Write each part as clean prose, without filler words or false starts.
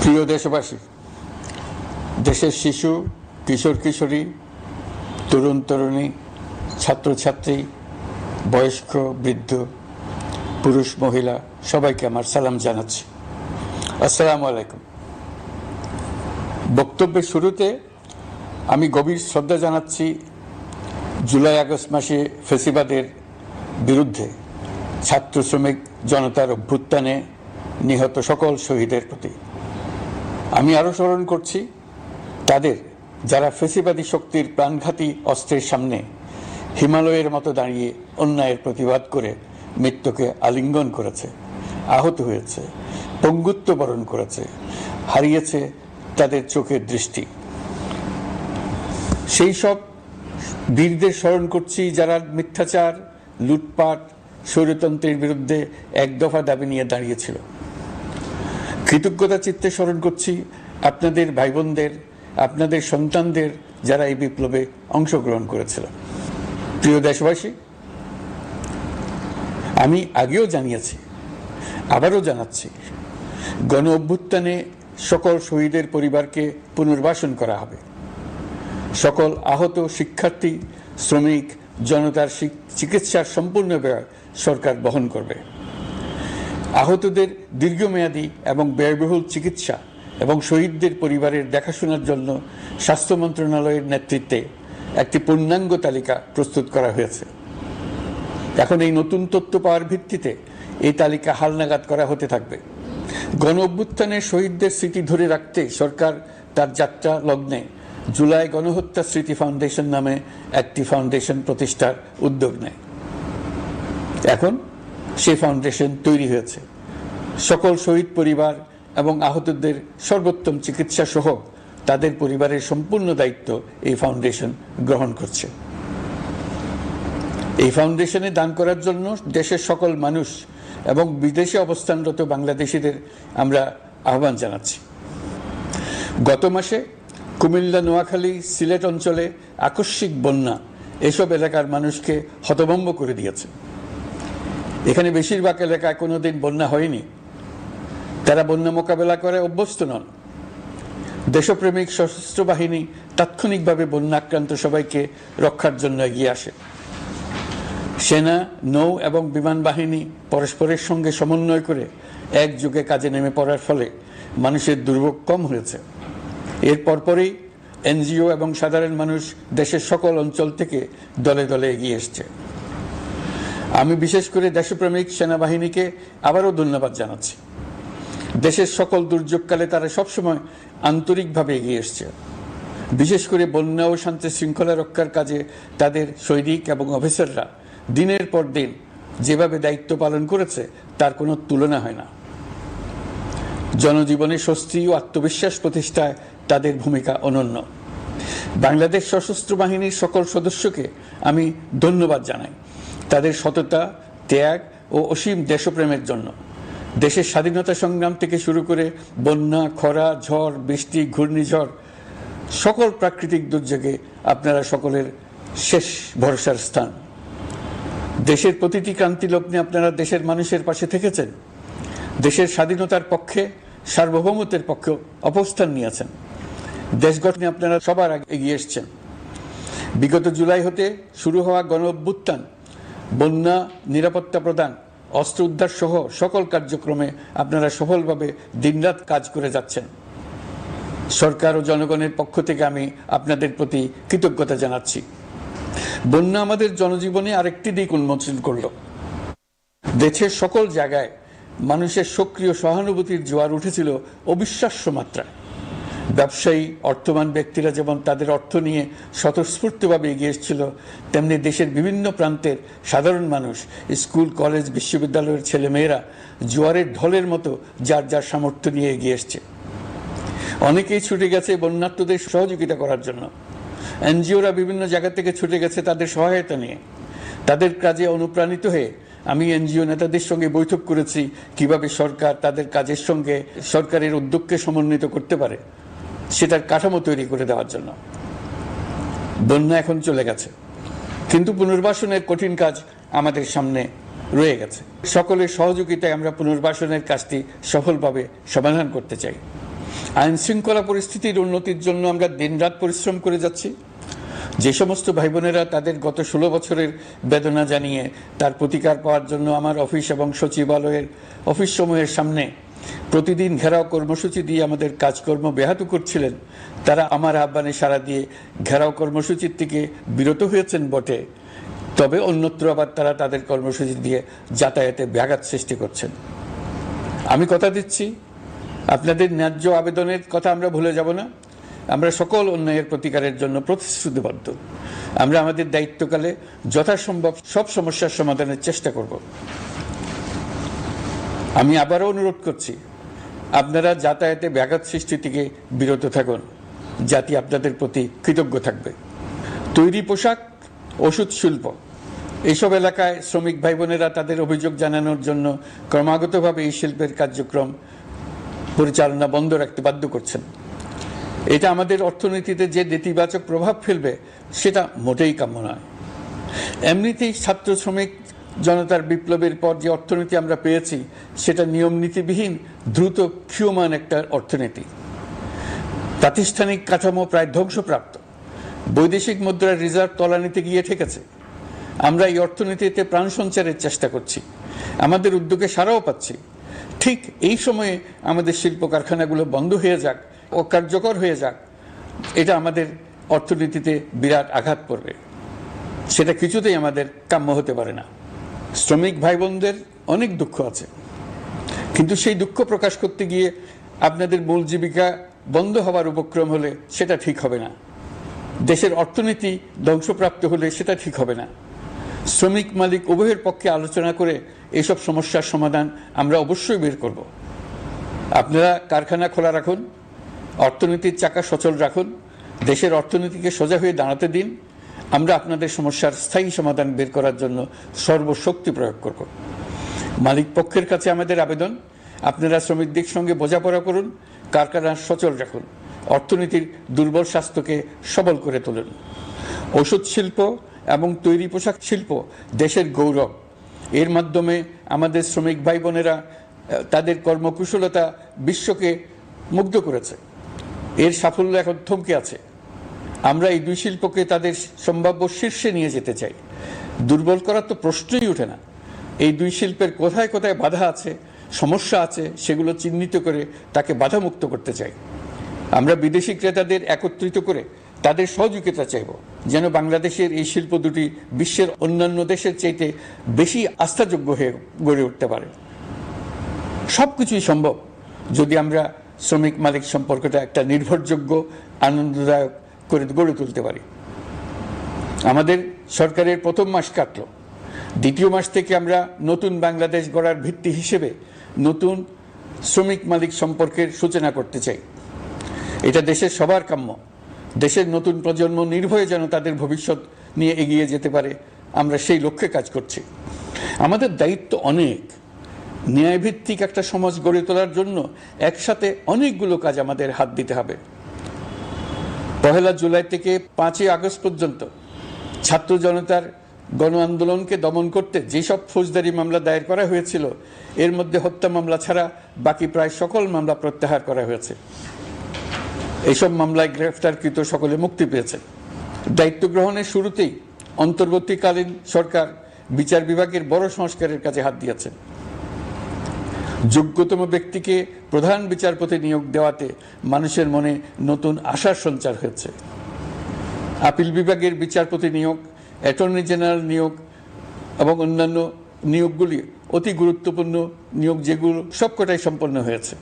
প্রিয় দেশবাসী, দেশের শিশু, কিশোর কিশোরী, তরুণ তরুণী, ছাত্রছাত্রী, বয়স্ক বৃদ্ধ, পুরুষ মহিলা সবাইকে আমার সালাম জানাচ্ছি। আসসালামু আলাইকুম। বক্তব্যের শুরুতে আমি গভীর শ্রদ্ধা জানাচ্ছি জুলাই আগস্ট মাসে ফ্যাসিবাদের বিরুদ্ধে ছাত্র শ্রমিক জনতার অভ্যুত্থানে নিহত সকল শহীদের প্রতি। আমি আরও স্মরণ করছি তাদের যারা ফ্যাসিবাদী শক্তির প্রাণঘাতী অস্ত্রের সামনে হিমালয়ের মতো দাঁড়িয়ে অন্যায়ের প্রতিবাদ করে মৃত্যুকে আলিঙ্গন করেছে, আহত হয়েছে, পঙ্গুত্ব বরণ করেছে, হারিয়েছে তাদের চোখের দৃষ্টি। সেই সব বীরদের স্মরণ করছি যারা মিথ্যাচার, লুটপাট, স্বৈরতন্ত্রের বিরুদ্ধে এক দফা দাবি নিয়ে দাঁড়িয়েছিল। কৃতজ্ঞতা চিত্তে স্মরণ করছি আপনাদের ভাই বোনদের, আপনাদের সন্তানদের যারা এই বিপ্লবে অংশগ্রহণ করেছিল। প্রিয় দেশবাসী, আমি আগেও জানিয়েছি, আবারও জানাচ্ছি, গণ অভ্যুত্থানে সকল শহীদের পরিবারকে পুনর্বাসন করা হবে। সকল আহত শিক্ষার্থী, শ্রমিক জনতার চিকিৎসার সম্পূর্ণ ব্যয় সরকার বহন করবে। আহতদের দীর্ঘমেয়াদী এবং ব্যয়বহুল চিকিৎসা এবং শহীদদের পরিবারের দেখাশোনার জন্য স্বাস্থ্য মন্ত্রণালয়ের নেতৃত্বে একটি পূর্ণাঙ্গ তালিকা প্রস্তুত করা হয়েছে। এখন এই নতুন তথ্য পাওয়ার ভিত্তিতে এই তালিকা হালনাগাদ করা হতে থাকবে। গণ অভ্যুত্থানের শহীদদের স্মৃতি ধরে রাখতে সরকার তার যাত্রা লগ্নে জুলাই গণহত্যা স্মৃতি ফাউন্ডেশন নামে একটি ফাউন্ডেশন প্রতিষ্ঠার উদ্যোগ নেয়। এখন সেই ফাউন্ডেশন তৈরি হয়েছে। সকল শহীদ পরিবার এবং আহতদের সর্বোত্তম চিকিৎসা সহ তাদের পরিবারের সম্পূর্ণ দায়িত্ব এই ফাউন্ডেশন গ্রহণ করছে। এই ফাউন্ডেশনে দান করার জন্য দেশের সকল মানুষ এবং বিদেশে অবস্থানরত বাংলাদেশিদের আমরা আহ্বান জানাচ্ছি। গত মাসে কুমিল্লা, নোয়াখালী, সিলেট অঞ্চলে আকস্মিক বন্যা এসব এলাকার মানুষকে হতভম্ব করে দিয়েছে। এখানে বেশিরভাগ এলাকায় কোনোদিন বন্যা হয়নি। তারা বন্যা মোকাবেলা করে অভ্যস্ত নন। দেশপ্রেমিক সশস্ত্র বাহিনী তাৎক্ষণিকভাবে বন্যা আক্রান্ত সবাইকে রক্ষার জন্য এগিয়ে আসে। সেনা, নৌ এবং বিমান বাহিনী পরস্পরের সঙ্গে সমন্বয় করে একযোগে কাজে নেমে পড়ার ফলে মানুষের দুর্ভোগ কম হয়েছে। এর পরপরই এনজিও এবং সাধারণ মানুষ দেশের সকল অঞ্চল থেকে দলে দলে এগিয়ে এসছে। আমি বিশেষ করে দেশপ্রেমিক সেনাবাহিনীকে আবারও ধন্যবাদ জানাচ্ছি। দেশের সকল দুর্যোগকালে তারা সবসময় আন্তরিকভাবে এগিয়ে এসছে। বিশেষ করে বন্যা ও শান্তি শৃঙ্খলা রক্ষার কাজে তাদের সৈনিক এবং অফিসাররা দিনের পর দিন যেভাবে দায়িত্ব পালন করেছে তার কোনো তুলনা হয় না। জনজীবনে স্বস্তি ও আত্মবিশ্বাস প্রতিষ্ঠায় তাদের ভূমিকা অনন্য। বাংলাদেশ সশস্ত্র বাহিনীর সকল সদস্যকে আমি ধন্যবাদ জানাই তাদের সততা, ত্যাগ ও অসীম দেশপ্রেমের জন্য। দেশের স্বাধীনতা সংগ্রাম থেকে শুরু করে বন্যা, খরা, ঝড়, বৃষ্টি, ঘূর্ণিঝড়, সকল প্রাকৃতিক দুর্যোগে আপনারা সকলের শেষ ভরসার স্থান। দেশের প্রতিটি ক্রান্তি লগ্নে আপনারা দেশের মানুষের পাশে থেকেছেন। দেশের স্বাধীনতার পক্ষে, সার্বভৌমত্বের পক্ষে অবস্থান নিয়েছেন। দেশ গঠনে আপনারা সবার আগে এগিয়ে এসছেন। বিগত জুলাই হতে শুরু হওয়া গণ অভ্যুত্থান, বন্যা, নিরাপত্তা প্রদান, অস্ত্র উদ্ধার সহ সকল কার্যক্রমে আপনারা সফলভাবে দিনরাত কাজ করে যাচ্ছেন। সরকার ও জনগণের পক্ষ থেকে আমি আপনাদের প্রতি কৃতজ্ঞতা জানাচ্ছি। বন্যা আমাদের জনজীবনে আরেকটি দিক উন্মোচন করল। দেশের সকল জায়গায় মানুষের সক্রিয় সহানুভূতির জোয়ার উঠেছিল অবিশ্বাস্য মাত্রায়। ব্যবসায়ী, অর্থবান ব্যক্তিরা যেমন তাদের অর্থ নিয়ে স্বতঃস্ফূর্তভাবে এগিয়ে এসেছিল, তেমনি দেশের বিভিন্ন প্রান্তের সাধারণ মানুষ, স্কুল, কলেজ, বিশ্ববিদ্যালয়ের ছেলেমেয়েরা জোয়ারের ঢলের মতো যার যার সামর্থ্য নিয়ে এগিয়ে এসছে। অনেকেই ছুটে গেছে বন্যার্তদের সহযোগিতা করার জন্য। এনজিওরা বিভিন্ন জায়গা থেকে ছুটে গেছে তাদের সহায়তা নিয়ে। তাদের কাজে অনুপ্রাণিত হয়ে আমি এনজিও নেতাদের সঙ্গে বৈঠক করেছি কিভাবে সরকার তাদের কাজের সঙ্গে সরকারের উদ্যোগকে সমন্বিত করতে পারে, সেটার কাঠামো তৈরি করে দেওয়ার জন্য। বন্যা এখন চলে গেছে, কিন্তু পুনর্বাসনের কঠিন কাজ আমাদের সামনে রয়ে গেছে। সকলের সহযোগিতায় আমরা পুনর্বাসনের কাজটি সফলভাবে সমাধান করতে চাই। আইন শৃঙ্খলা পরিস্থিতির উন্নতির জন্য আমরা দিনরাত পরিশ্রম করে যাচ্ছি। যে সমস্ত ভাই বোনেরা তাদের গত 16 বছরের বেদনা জানিয়ে তার প্রতিকার পাওয়ার জন্য আমার অফিস এবং সচিবালয়ের অফিস সমূহের সামনে প্রতিদিন ঘেরাও কর্মসূচি দিয়ে আমাদের কাজকর্ম ব্যাহত করছিলেন, তারা আমার আহ্বানে সাড়া দিয়ে ঘেরাও কর্মসূচির থেকে বিরত হয়েছেন বটে, তবে অন্যত্র আবার তারা তাদের কর্মসূচি দিয়ে যাতায়াতে ব্যাঘাত সৃষ্টি করছেন। আমি কথা দিচ্ছি, আপনাদের ন্যায্য আবেদনের কথা আমরা ভুলে যাব না। আমরা সকল অন্যায়ের প্রতিকারের জন্য প্রতিশ্রুতিবদ্ধ। আমরা আমাদের দায়িত্বকালে যথাসম্ভব সব সমস্যার সমাধানের চেষ্টা করব। আমি আবারও অনুরোধ করছি, আপনারা যাতায়াতে ব্যাঘাত সৃষ্টি থেকে বিরত থাকুন। জাতি আপনাদের প্রতি কৃতজ্ঞ থাকবে। তৈরি পোশাক, ওষুধ শিল্প, এইসব এলাকায় শ্রমিক ভাই বোনেরা তাদের অভিযোগ জানানোর জন্য ক্রমাগতভাবে এই শিল্পের কার্যক্রম পরিচালনা বন্ধ রাখতে বাধ্য করছেন। এটা আমাদের অর্থনীতিতে যে নেতিবাচক প্রভাব ফেলবে সেটা মোটেই কাম্য নয়। এমনিতেই ছাত্র শ্রমিক জনতার বিপ্লবের পর যে অর্থনীতি আমরা পেয়েছি সেটা নিয়ম নীতিবিহীন দ্রুত ক্ষীয়মান একটা অর্থনীতি। প্রাতিষ্ঠানিক কাঠামো প্রায় ধ্বংসপ্রাপ্ত। বৈদেশিক মুদ্রার রিজার্ভ তলানিতে গিয়ে ঠেকেছে। আমরা এই অর্থনীতিতে প্রাণ সঞ্চারের চেষ্টা করছি, আমাদের উদ্যোগে সাড়াও পাচ্ছি। ঠিক এই সময়ে আমাদের শিল্প কারখানাগুলো বন্ধ হয়ে যাক, অকার্যকর হয়ে যাক, এটা আমাদের অর্থনীতিতে বিরাট আঘাত পড়বে। সেটা কিছুতেই আমাদের কাম্য হতে পারে না। শ্রমিক ভাই বোনদের অনেক দুঃখ আছে, কিন্তু সেই দুঃখ প্রকাশ করতে গিয়ে আপনাদের মূল জীবিকা বন্ধ হওয়ার উপক্রম হলে সেটা ঠিক হবে না। দেশের অর্থনীতি ধ্বংসপ্রাপ্ত হলে সেটা ঠিক হবে না। শ্রমিক মালিক উভয়ের পক্ষে আলোচনা করে এইসব সমস্যার সমাধান আমরা অবশ্যই বের করব। আপনারা কারখানা খোলা রাখুন, অর্থনীতির চাকা সচল রাখুন, দেশের অর্থনীতিকে সোজা হয়ে দাঁড়াতে দিন। আমরা আপনাদের সমস্যার স্থায়ী সমাধান বের করার জন্য সর্বশক্তি প্রয়োগ করব। মালিক পক্ষের কাছে আমাদের আবেদন, আপনারা শ্রমিকদের সঙ্গে বোঝাপড়া করুন, কারখানা সচল রাখুন, অর্থনীতির দুর্বল স্বাস্থ্যকে সবল করে তুলুন। ওষুধ শিল্প এবং তৈরি পোশাক শিল্প দেশের গৌরব। এর মাধ্যমে আমাদের শ্রমিক ভাই বোনেরা তাদের কর্মকুশলতা বিশ্বকে মুগ্ধ করেছে। এর সাফল্য এখন থমকে আছে। আমরা এই দুই শিল্পকে তাদের সম্ভাব্য শীর্ষে নিয়ে যেতে চাই। দুর্বল করার তো প্রশ্নই ওঠে না। এই দুই শিল্পের কোথায় কোথায় বাধা আছে, সমস্যা আছে, সেগুলো চিহ্নিত করে তাকে বাধামুক্ত করতে চাই। আমরা বিদেশি ক্রেতাদের একত্রিত করে তাদের সহযোগিতা চাইব, যেন বাংলাদেশের এই শিল্প দুটি বিশ্বের অন্যান্য দেশের চাইতে বেশি আস্থাযোগ্য হয়ে গড়ে উঠতে পারে। সবকিছুই সম্ভব যদি আমরা শ্রমিক মালিক সম্পর্কটা একটা নির্ভরযোগ্য, আনন্দদায়ক করে গড়ে তুলতে পারি। আমাদের সরকারের প্রথম মাস কাটল, দ্বিতীয় মাস থেকে আমরা নতুন বাংলাদেশ গড়ার ভিত্তি হিসেবে নতুন শ্রমিক মালিক সম্পর্কের সূচনা করতে চাই। এটা দেশের সবার কাম্য। দেশের নতুন প্রজন্ম নির্ভয়ে যেন তাদের ভবিষ্যৎ নিয়ে এগিয়ে যেতে পারে, আমরা সেই লক্ষ্যে কাজ করছি। আমাদের দায়িত্ব অনেক। ন্যায়ভিত্তিক একটা সমাজ গড়ে তোলার জন্য একসাথে অনেকগুলো কাজ আমাদের হাত দিতে হবে। 1 জুলাই থেকে 5 আগস্ট পর্যন্ত ছাত্র জনতার গণ আন্দোলনকে দমন করতে যেসব ফৌজদারি মামলা দায়ের করা হয়েছিল, এর মধ্যে হত্যা মামলা ছাড়া বাকি প্রায় সকল মামলা প্রত্যাহার করা হয়েছে। এইসব মামলায় গ্রেফতারকৃত সকলে মুক্তি পেয়েছে। দায়িত্ব গ্রহণের শুরুতেই অন্তর্বর্তীকালীন সরকার বিচার বিভাগের বড় সংস্কারের কাজে হাত দিয়েছে। যোগ্যতম ব্যক্তিকে প্রধান বিচারপতি নিয়োগ দেওয়াতে মানুষের মনে নতুন আশার সঞ্চার হয়েছে। আপিল বিভাগের বিচারপতি নিয়োগ, অ্যাটর্নি জেনারেল নিয়োগ এবং অন্যান্য নিয়োগগুলি অতি গুরুত্বপূর্ণ নিয়োগ, যেগুলো সবকটাই সম্পন্ন হয়েছে।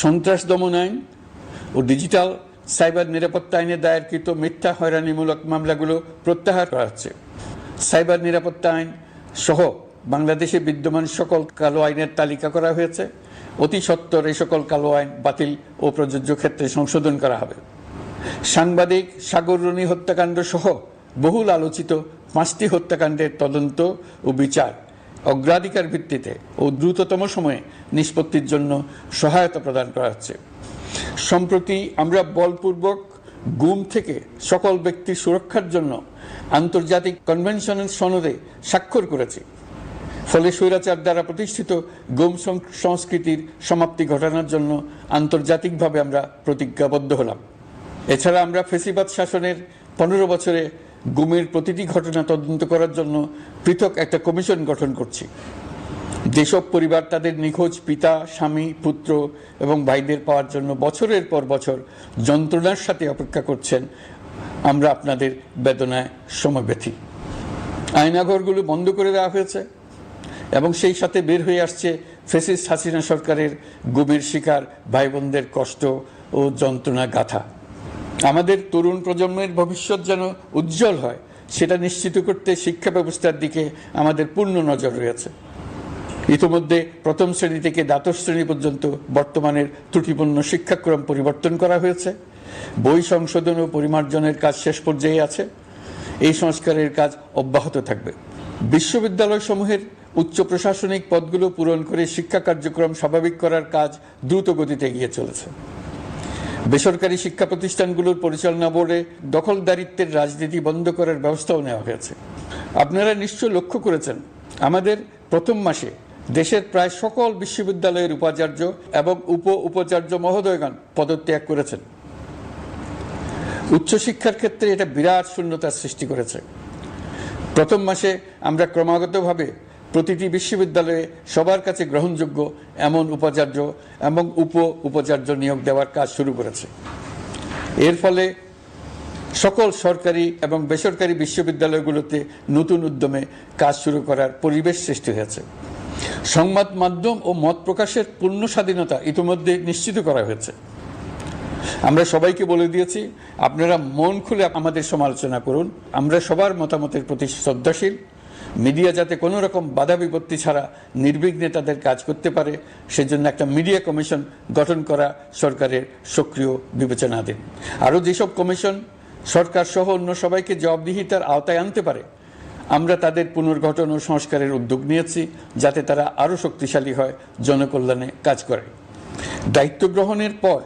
সন্ত্রাস দমন আইন ও ডিজিটাল সাইবার নিরাপত্তা আইনে দায়েরকৃত মিথ্যা হয়রানিমূলক মামলাগুলো প্রত্যাহার করা হচ্ছে। সাইবার নিরাপত্তা আইন সহ বাংলাদেশে বিদ্যমান সকল কালো আইনের তালিকা করা হয়েছে। অতি সত্বর এই সকল কালো আইন বাতিল ও প্রযোজ্য ক্ষেত্রে সংশোধন করা হবে। সাংবাদিক সাগর রনি হত্যাকাণ্ড সহ বহুল আলোচিত 5টি হত্যাকাণ্ডের তদন্ত ও বিচার অগ্রাধিকার ভিত্তিতে ও দ্রুততম সময়ে নিষ্পত্তির জন্য সহায়তা প্রদান করা হচ্ছে। সম্প্রতি আমরা বলপূর্বক গুম থেকে সকল ব্যক্তির সুরক্ষার জন্য আন্তর্জাতিক কনভেনশনের সনদে স্বাক্ষর করেছি। ফলে স্বৈরাচার দ্বারা প্রতিষ্ঠিত গুম সংস্কৃতির সমাপ্তি ঘটানোর জন্য আন্তর্জাতিকভাবে আমরা প্রতিজ্ঞাবদ্ধ হলাম। এছাড়া আমরা ফ্যাসিবাদ শাসনের 15 বছরে গুমের প্রতিটি ঘটনা তদন্ত করার জন্য পৃথক একটা কমিশন গঠন করছি। যেসব পরিবার তাদের নিখোঁজ পিতা, স্বামী, পুত্র এবং ভাইদের পাওয়ার জন্য বছরের পর বছর যন্ত্রণার সাথে অপেক্ষা করছেন, আমরা আপনাদের বেদনায় সমবেথী। আয়নাঘরগুলো বন্ধ করে দেওয়া হয়েছে এবং সেই সাথে বের হয়ে আসছে ফ্যাসিস্ট হাসিনা সরকারের গুমের শিকার ভাই বোনদের কষ্ট ও যন্ত্রণা গাথা। আমাদের তরুণ প্রজন্মের ভবিষ্যৎ যেন উজ্জ্বল হয়, সেটা নিশ্চিত করতে শিক্ষা ব্যবস্থার দিকে আমাদের পূর্ণ নজর রয়েছে। ইতিমধ্যে প্রথম শ্রেণী থেকে দ্বাদশ শ্রেণী পর্যন্ত বর্তমানের ত্রুটিপূর্ণ শিক্ষাক্রম পরিবর্তন করা হয়েছে। বই সংশোধন ও পরিমার্জনের কাজ শেষ পর্যায়ে আছে। এই সংস্কারের কাজ অব্যাহত থাকবে। বিশ্ববিদ্যালয়সমূহের উচ্চ প্রশাসনিক পদগুলো পূরণ করে শিক্ষা কার্যক্রম স্বাভাবিক করার কাজ দ্রুত গতিতে এগিয়ে চলেছে। বেসরকারি শিক্ষা প্রতিষ্ঠানগুলোর পরিচালনা বোর্ডে দখলদারিত্বের রাজনীতি বন্ধ করার ব্যবস্থাও নেওয়া হয়েছে। আপনারা নিশ্চয় লক্ষ্য করেছেন, আমাদের প্রথম মাসে দেশের প্রায় সকল বিশ্ববিদ্যালয়ের উপাচার্য এবং উপাচার্য মহোদয়গণ পদত্যাগ করেছেন। উচ্চশিক্ষার ক্ষেত্রে এটা বিরাট শূন্যতার সৃষ্টি করেছে। প্রথম মাসে আমরা ক্রমাগতভাবে প্রতিটি বিশ্ববিদ্যালয়ে সবার কাছে গ্রহণযোগ্য এমন উপাচার্য এবং উপাচার্য নিয়োগ দেওয়ার কাজ শুরু করেছে। এর ফলে সকল সরকারি এবং বেসরকারি বিশ্ববিদ্যালয়গুলোতে নতুন উদ্যমে কাজ শুরু করার পরিবেশ সৃষ্টি হয়েছে। সংবাদ মাধ্যম ও মত প্রকাশের পূর্ণ স্বাধীনতা ইতিমধ্যে নিশ্চিত করা হয়েছে। আমরা সবাইকে বলে দিয়েছি, আপনারা মন খুলে আমাদের সমালোচনা করুন, আমরা সবার মতামতের প্রতি শ্রদ্ধাশীল। মিডিয়া যাতে কোনো রকম বাধা বিপত্তি ছাড়া নির্বিঘ্নে তাদের কাজ করতে পারে, সেজন্য একটা মিডিয়া কমিশন গঠন করা সরকারের সক্রিয় বিবেচনাধীন। আরও যেসব কমিশন সরকার সহ অন্য সবাইকে জবাবদিহিতার আওতায় আনতে পারে, আমরা তাদের পুনর্গঠন ও সংস্কারের উদ্যোগ নিয়েছি, যাতে তারা আরও শক্তিশালী হয়, জনকল্যাণে কাজ করে। দায়িত্ব গ্রহণের পর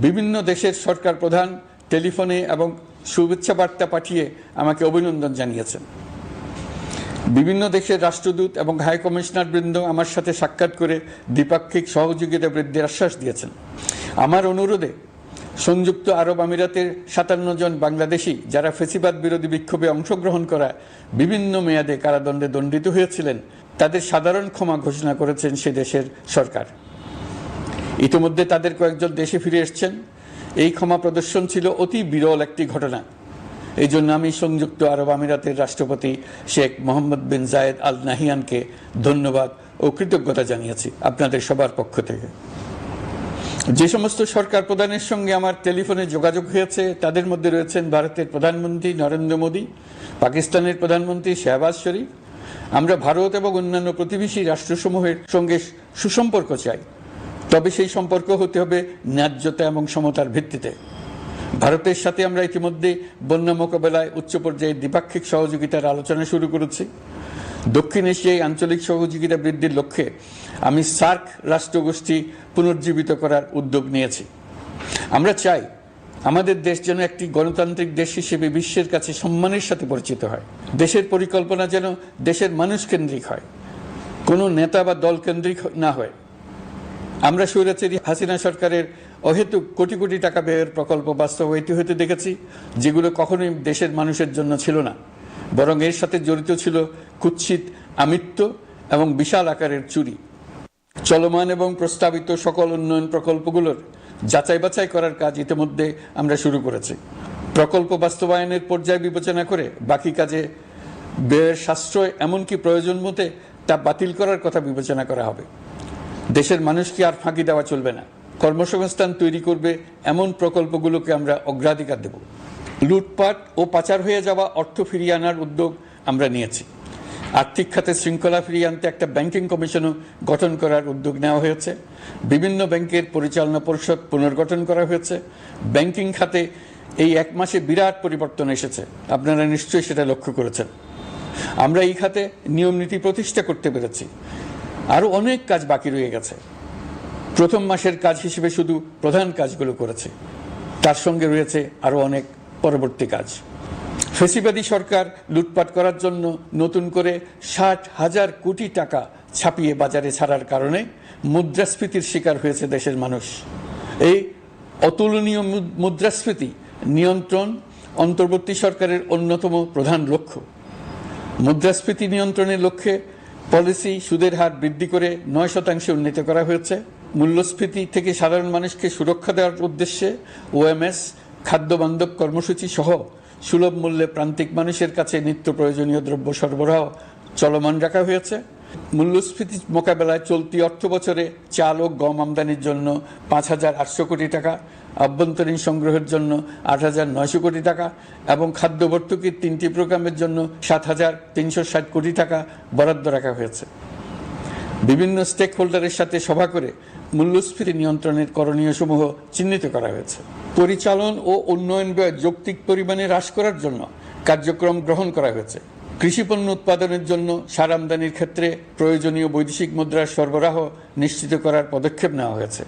বিভিন্ন দেশের সরকার প্রধান টেলিফোনে এবং শুভেচ্ছা বার্তা পাঠিয়ে আমাকে অভিনন্দন জানিয়েছেন। বিভিন্ন দেশের রাষ্ট্রদূত এবং হাই কমিশনার বৃন্দ আমার সাথে সাক্ষাৎ করে দ্বিপাক্ষিক সহযোগিতা বৃদ্ধির আশ্বাস দিয়েছেন। আমার অনুরোধে সংযুক্ত আরব আমিরাতের 57 জন বাংলাদেশি যারা ফ্যাসিবাদ বিরোধী বিক্ষোভে অংশগ্রহণ করা বিভিন্ন মেয়াদে কারাদণ্ডে দণ্ডিত হয়েছিলেন, তাদের সাধারণ ক্ষমা ঘোষণা করেছেন সে দেশের সরকার। ইতিমধ্যে তাদের কয়েকজন দেশে ফিরে এসেছেন। এই ক্ষমা প্রদর্শন ছিল অতি বিরল একটি ঘটনা। এই জন্য আমি সংযুক্ত আরব আমিরাতের রাষ্ট্রপতি শেখ মোহাম্মদ বিন জায়েদ আল নাহিয়ানকে ধন্যবাদ ও কৃতজ্ঞতা জানিয়েছি আপনাদের সবার পক্ষ থেকে। যে সমস্ত সরকার প্রধানের সঙ্গে আমার টেলিফোনে যোগাযোগ হয়েছে, তাদের মধ্যে রয়েছেন ভারতের প্রধানমন্ত্রী নরেন্দ্র মোদী, পাকিস্তানের প্রধানমন্ত্রী শাহবাজ শরীফ। আমরা ভারত এবং অন্যান্য প্রতিবেশী রাষ্ট্রসমূহের সঙ্গে সুসম্পর্ক চাই, তবে সেই সম্পর্ক হতে হবে ন্যায্যতা এবং সমতার ভিত্তিতে। ভারতের সাথে আমরা ইতিমধ্যে বন্যা মোকাবেলায় উচ্চ পর্যায়ে দ্বিপাক্ষিক সহযোগিতার আলোচনা শুরু করেছি। দক্ষিণ এশিয়ায় আঞ্চলিক সহযোগিতা বৃদ্ধির লক্ষ্যে আমি সার্ক রাষ্ট্রগোষ্ঠী পুনর্জীবিত করার উদ্যোগ নিয়েছি। আমরা চাই আমাদের দেশ যেন একটি গণতান্ত্রিক দেশ হিসেবে বিশ্বের কাছে সম্মানের সাথে পরিচিত হয়। দেশের পরিকল্পনা যেন দেশের মানুষ কেন্দ্রিক হয়, কোনো নেতা বা দল কেন্দ্রিক না হয়। আমরা স্বৈরাচারী হাসিনা সরকারের অহেতুক কোটি কোটি টাকা ব্যয়ের প্রকল্প বাস্তবায়িত হতে দেখেছি, যেগুলো কখনোই দেশের মানুষের জন্য ছিল না, বরং এর সাথে জড়িত ছিল কুৎসিত আমিত্ব এবং বিশাল আকারের চুরি। চলমান এবং প্রস্তাবিত সকল উন্নয়ন প্রকল্পগুলোর যাচাই বাছাই করার কাজ ইতিমধ্যে আমরা শুরু করেছি। প্রকল্প বাস্তবায়নের পর্যায় বিবেচনা করে বাকি কাজে ব্যয়ের সাশ্রয় এমনকি প্রয়োজন মতে তা বাতিল করার কথা বিবেচনা করা হবে। দেশের মানুষকে আর ফাঁকি দেওয়া চলবে না। কর্মসংস্থান তৈরি করবে এমন প্রকল্পগুলোকে আমরা অগ্রাধিকার দেব। লুটপাট ও পাচার হয়ে যাওয়া অর্থ ফিরিয়ে আনার উদ্যোগ আমরা নিয়েছি। আর্থিক খাতে শৃঙ্খলা ফিরিয়ে আনতে একটা ব্যাংকিং কমিশনও গঠন করার উদ্যোগ নেওয়া হয়েছে। বিভিন্ন ব্যাংকের পরিচালনা পরিষদ পুনর্গঠন করা হয়েছে। ব্যাংকিং খাতে এই এক মাসে বিরাট পরিবর্তন এসেছে, আপনারা নিশ্চয়ই সেটা লক্ষ্য করেছেন। আমরা এই খাতে নিয়ম নীতি প্রতিষ্ঠা করতে পেরেছি। আরও অনেক কাজ বাকি রয়ে গেছে। প্রথম মাসের কাজ হিসেবে শুধু প্রধান কাজগুলো করেছে, তার সঙ্গে রয়েছে আরও অনেক পরবর্তী কাজ। ফ্যাসিবাদী সরকার লুটপাট করার জন্য নতুন করে 60,000 কোটি টাকা ছাপিয়ে বাজারে ছাড়ার কারণে মুদ্রাস্ফীতির শিকার হয়েছে দেশের মানুষ। এই অতুলনীয় মুদ্রাস্ফীতি নিয়ন্ত্রণ অন্তর্বর্তী সরকারের অন্যতম প্রধান লক্ষ্য। মুদ্রাস্ফীতি নিয়ন্ত্রণের লক্ষ্যে পলিসি সুদের হার বৃদ্ধি করে 9% উন্নীত করা হয়েছে। মূল্যস্ফীতি থেকে সাধারণ মানুষকে সুরক্ষা দেওয়ার উদ্দেশ্যে ওএমএস খাদ্য বান্ধব কর্মসূচি সহ সুলভ মূল্যে প্রান্তিক মানুষের কাছে নিত্য প্রয়োজনীয় দ্রব্য সরবরাহ চলমান রাখা হয়েছে। মূল্যস্ফীতি মোকাবেলায় চলতি অর্থ বছরে চাল ও গম আমদানির জন্য 5,800 কোটি টাকা, আভ্যন্তরীণ সংগ্রহের জন্য 8,900 কোটি টাকা এবং খাদ্য ভর্তুকির 3টি প্রোগ্রামের জন্য 7,360 কোটি টাকা বরাদ্দ রাখা হয়েছে। বিভিন্ন স্টেক হোল্ডারের সাথে সভা করে মূল্যস্ফীতি নিয়ন্ত্রণের করণীয় সমূহ চিহ্নিত করা হয়েছে। পরিচালন ও উন্নয়ন ব্যয় যৌক্তিক পরিমাণে হ্রাস করার জন্য কার্যক্রম গ্রহণ করা হয়েছে। কৃষিপণ্য উৎপাদনের জন্য সার আমদানির ক্ষেত্রে প্রয়োজনীয় বৈদেশিক মুদ্রার সরবরাহ নিশ্চিত করার পদক্ষেপ নেওয়া হয়েছে।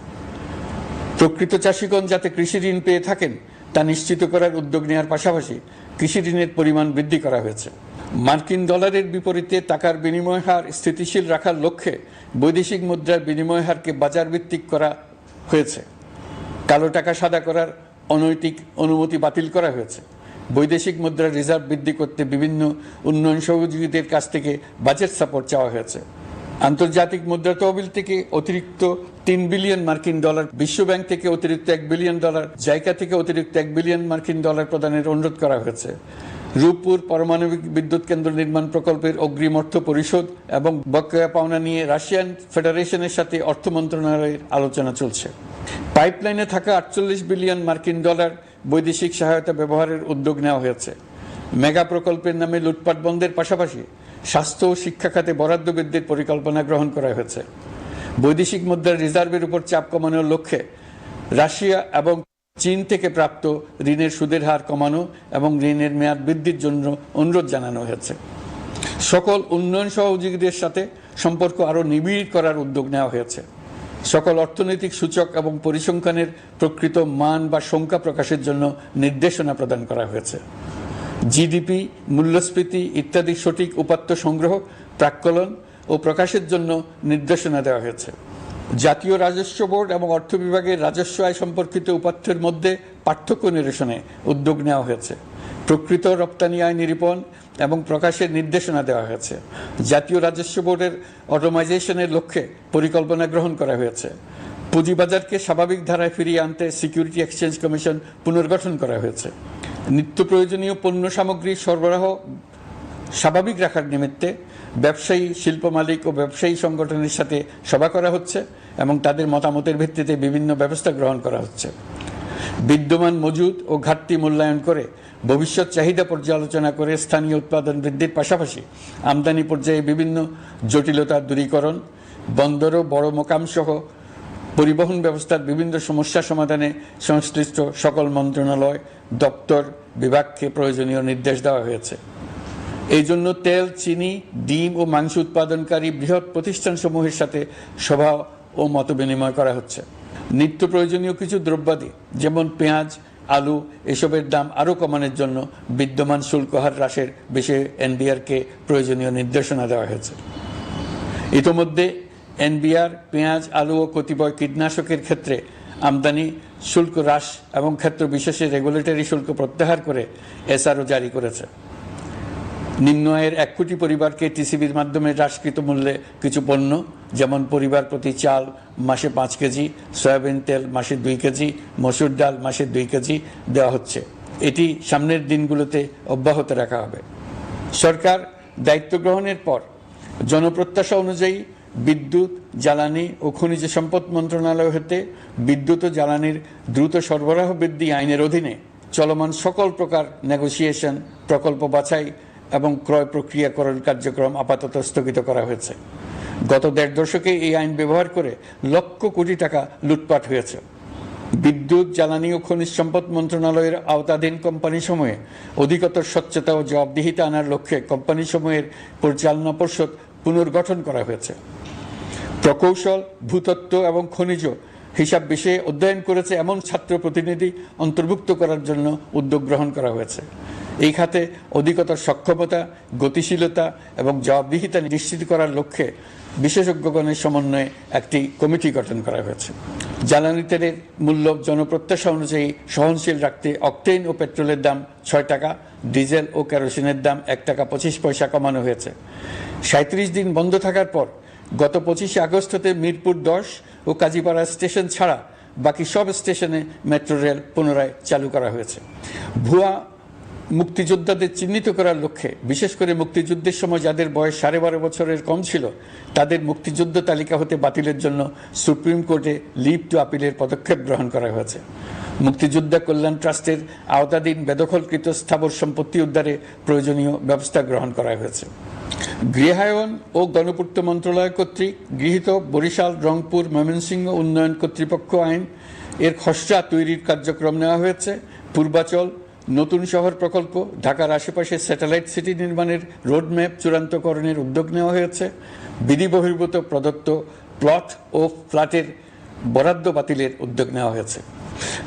প্রকৃত চাষিগণ যাতে কৃষি ঋণ পেয়ে থাকেন তা নিশ্চিত করার উদ্যোগ নেওয়ার পাশাপাশি কৃষি ঋণের পরিমাণ বৃদ্ধি করা হয়েছে। মার্কিন ডলারের বিপরীতে টাকার বিনিময় হার স্থিতিশীল রাখার লক্ষ্যে বৈদেশিক মুদ্রার বিনিময় হারকে বাজার ভিত্তিক করা হয়েছে। কালো টাকা সাদা করার অনৈতিক অনুমতি বাতিল করা হয়েছে। বৈদেশিক মুদ্রার রিজার্ভ বৃদ্ধি করতে বিভিন্ন উন্নয়ন সহযোগীদের কাছ থেকে বাজেট সাপোর্ট চাওয়া হয়েছে। আন্তর্জাতিক মুদ্রা তহবিল থেকে অতিরিক্ত 3 বিলিয়ন মার্কিন ডলার, বিশ্বব্যাংক থেকে অতিরিক্ত 1 বিলিয়ন ডলার, জাইকা থেকে অতিরিক্ত 1 বিলিয়ন মার্কিন ডলার প্রদানের অনুরোধ করা হয়েছে। রূপপুর পারমাণবিক বিদ্যুৎ কেন্দ্র নির্মাণ প্রকল্পের অগ্রিম অর্থ পরিশোধ এবং বকেয়া পাওনা নিয়ে রাশিয়ান ফেডারেশনের সাথে অর্থ মন্ত্রণালয়ের আলোচনা চলছে। পাইপলাইনে থাকা 48 বিলিয়ন মার্কিন ডলার বৈদেশিক সহায়তা ব্যবহারের উদ্যোগ নেওয়া হয়েছে। মেগা প্রকল্পের নামে লুটপাট বন্ধের পাশাপাশি স্বাস্থ্য ও শিক্ষা খাতে বরাদ্দ বৃদ্ধির পরিকল্পনা গ্রহণ করা হয়েছে। বৈদেশিক মুদ্রার রিজার্ভের উপর চাপ কমানোর লক্ষ্যে রাশিয়া এবং চীন থেকে প্রাপ্ত ঋণের সুদের হার কমানো এবং ঋণের মেয়াদ বৃদ্ধির জন্য অনুরোধ জানানো হয়েছে। সকল উন্নয়ন সহযোগীদের সাথে সম্পর্ক আরও নিবিড় করার উদ্যোগ নেওয়া হয়েছে। সকল অর্থনৈতিক সূচক এবং পরিসংখ্যানের প্রকৃত মান বা সংখ্যা প্রকাশের জন্য নির্দেশনা প্রদান করা হয়েছে। জিডিপি, মূল্যস্ফীতি ইত্যাদি সঠিক উপাত্ত সংগ্রহ, প্রাক্কলন ও প্রকাশের জন্য নির্দেশনা দেওয়া হয়েছে। জাতীয় রাজস্ব বোর্ড এবং অর্থ বিভাগের রাজস্ব আয় সম্পর্কিত উপাত্তের মধ্যে পার্থক্য নিরসনে উদ্যোগ নেওয়া হয়েছে। প্রকৃত রপ্তানি আয় নিরূপণ এবং প্রকাশের নির্দেশনা দেওয়া হয়েছে। জাতীয় রাজস্ব বোর্ডের অটোমাইজেশনের লক্ষ্যে পরিকল্পনা গ্রহণ করা হয়েছে। পুঁজিবাজারকে স্বাভাবিক ধারায় ফিরিয়ে আনতে সিকিউরিটি এক্সচেঞ্জ কমিশন পুনর্গঠন করা হয়েছে। নিত্য প্রয়োজনীয় পণ্য সামগ্রীর সরবরাহ স্বাভাবিক রাখার নিমিত্তে ব্যবসায়ী, শিল্প মালিক ও ব্যবসায়ী সংগঠনের সাথে সভা করা হচ্ছে এবং তাদের মতামতের ভিত্তিতে বিভিন্ন ব্যবস্থা গ্রহণ করা হচ্ছে। বিদ্যমান মজুদ ও ঘাটতি মূল্যায়ন করে ভবিষ্যৎ চাহিদা পর্যালোচনা করে স্থানীয় উৎপাদন বৃদ্ধির পাশাপাশি আমদানি পর্যায়ে বিভিন্ন জটিলতা দূরীকরণ, বন্দর ও বড় মোকাম সহ পরিবহন ব্যবস্থার বিভিন্ন সমস্যা সমাধানে সংশ্লিষ্ট সকল মন্ত্রণালয়, দপ্তর, বিভাগকে প্রয়োজনীয় নির্দেশ দেওয়া হয়েছে। এই জন্য তেল, চিনি, ডিম ও মাংস উৎপাদনকারী বৃহৎ প্রতিষ্ঠানসমূহের সাথে সভা ও মত বিনিময় করা হচ্ছে। নিত্য প্রয়োজনীয় কিছু দ্রব্যাদি যেমন পেঁয়াজ, আলু এসবের দাম আরও কমানোর জন্য বিদ্যমান শুল্ক হার হ্রাসের বিষয়ে এনবিআরকে প্রয়োজনীয় নির্দেশনা দেওয়া হয়েছে। ইতোমধ্যে এনবিআর পেঁয়াজ, আলু ও কতিপয় কীটনাশকের ক্ষেত্রে আমদানি শুল্ক হ্রাস এবং ক্ষেত্র বিশেষে রেগুলেটরি শুল্ক প্রত্যাহার করে এসআরও জারি করেছে। নিম্ন আয়ের 1 কোটি পরিবারকে টিসিবির মাধ্যমে হ্রাসকৃত মূল্যে কিছু পণ্য যেমন পরিবার প্রতি চাল মাসে 5 কেজি, সয়াবিন তেল মাসে 2 কেজি, মসুর ডাল মাসে 2 কেজি দেওয়া হচ্ছে। এটি সামনের দিনগুলোতে অব্যাহত রাখা হবে। সরকার দায়িত্ব গ্রহণের পর জনপ্রত্যাশা অনুযায়ী বিদ্যুৎ, জ্বালানি ও খনিজ সম্পদ মন্ত্রণালয় হতে বিদ্যুৎ ও জ্বালানির দ্রুত সরবরাহ বৃদ্ধি আইনের অধীনে চলমান সকল প্রকার নেগোসিয়েশন, প্রকল্প বাছাই এবং ক্রয় প্রক্রিয়াকরণ কার্যক্রম আপাতত স্থগিত করা হয়েছে। গত 1.5 দশকে এই আইন ব্যবহার করে লক্ষ কোটি টাকা লুটপাট হয়েছে। বিদ্যুৎ, জ্বালানি ও খনিজ সম্পদ মন্ত্রণালয়ের আওতাধীন কোম্পানিসমূহে অধিকতর স্বচ্ছতা ও জবাবদিহিতা আনার লক্ষ্যে কোম্পানিসমূহের পরিচালনা পর্ষদ পুনর্গঠন করা হয়েছে। প্রকৌশল, ভূতত্ত্ব এবং খনিজ হিসাব বিষয়ে অধ্যয়ন করেছে এমন ছাত্র প্রতিনিধি অন্তর্ভুক্ত করার জন্য উদ্যোগ গ্রহণ করা হয়েছে। এই খাতে অধিকতর সক্ষমতা, গতিশীলতা এবং জবাবদিহিতা নিশ্চিত করার লক্ষ্যে বিশেষজ্ঞগণের সমন্বয়ে একটি কমিটি গঠন করা হয়েছে। জ্বালানি তেলের মূল্য জনপ্রত্যাশা অনুযায়ী সহনশীল রাখতে অকটেন ও পেট্রোলের দাম 6 টাকা, ডিজেল ও কেরোসিনের দাম 1 টাকা 25 পয়সা কমানো হয়েছে। 37 দিন বন্ধ থাকার পর গত 25 আগস্ট হতে মিরপুর 10 ও কাজীপাড়া স্টেশন ছাড়া বাকি সব স্টেশনে মেট্রো রেল পুনরায় চালু করা হয়েছে। ভুয়া মুক্তিযোদ্ধাদের চিহ্নিত করার লক্ষ্যে বিশেষ করে মুক্তিযুদ্ধের সময় যাদের বয়স 12.5 বছরের কম ছিল তাদের মুক্তিযুদ্ধ তালিকা হতে বাতিলের জন্য সুপ্রিম কোর্টে লিভ টু আপিলের পদক্ষেপ গ্রহণ করা হয়েছে। মুক্তিযোদ্ধা কল্যাণ ট্রাস্টের আওতাধীন বেদখলকৃত স্থাবর সম্পত্তি উদ্ধারে প্রয়োজনীয় ব্যবস্থা গ্রহণ করা হয়েছে। গৃহায়ন ও গণপূর্ত মন্ত্রণালয় কর্তৃক গৃহীত বরিশাল, রংপুর, ময়মনসিংহ উন্নয়ন কর্তৃপক্ষ আইন এর খসড়া তৈরির কার্যক্রম নেওয়া হয়েছে। পূর্বাচল নতুন শহর প্রকল্প, ঢাকার আশেপাশে স্যাটেলাইট সিটি নির্মাণের রোডম্যাপ চূড়ান্তকরণের উদ্যোগ নেওয়া হয়েছে। বিধি বহির্ভূত প্রদত্ত প্লট ও ফ্ল্যাটের বরাদ্দ বাতিলের উদ্যোগ নেওয়া হয়েছে।